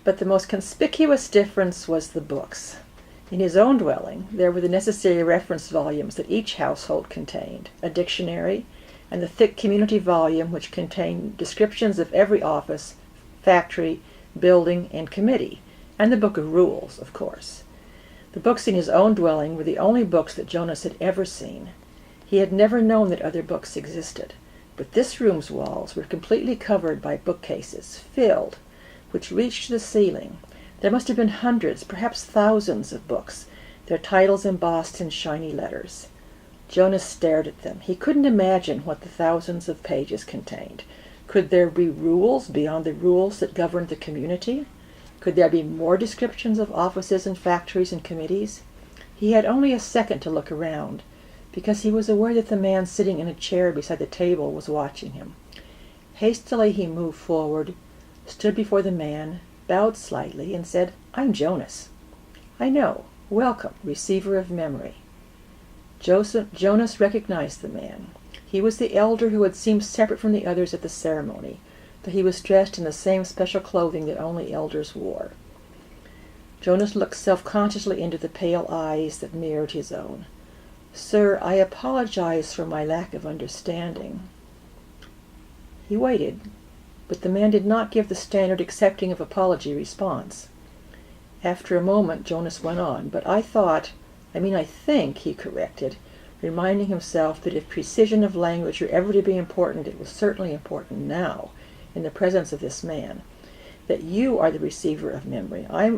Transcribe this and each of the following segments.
But the most conspicuous difference was the books. In his own dwelling, there were the necessary reference volumes that each household contained, a dictionary, and the thick community volume which contained descriptions of every office, factory, building, and committee, and the book of rules, of course. The books in his own dwelling were the only books that Jonas had ever seen. He had never known that other books existed, but this room's walls were completely covered by bookcases, filled, which reached to the ceiling. There must have been hundreds, perhaps thousands of books, their titles embossed in shiny letters. Jonas stared at them. He couldn't imagine what the thousands of pages contained. Could there be rules beyond the rules that governed the community? Could there be more descriptions of offices and factories and committees? He had only a second to look around, because he was aware that the man sitting in a chair beside the table was watching him. Hastily he moved forward, stood before the man, bowed slightly, and said, "I'm Jonas." "I know. Welcome, receiver of memory." Jonas recognized the man. He was the elder who had seemed separate from the others at the ceremony, though he was dressed in the same special clothing that only elders wore. Jonas looked self-consciously into the pale eyes that mirrored his own. "Sir, I apologize for my lack of understanding." He waited, but the man did not give the standard accepting of apology response. After a moment, Jonas went on, "But I think, he corrected, reminding himself that if precision of language were ever to be important, it was certainly important now, in the presence of this man, that you are the receiver of memory. I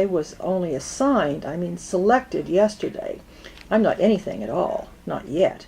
was only selected yesterday. I'm not anything at all, not yet."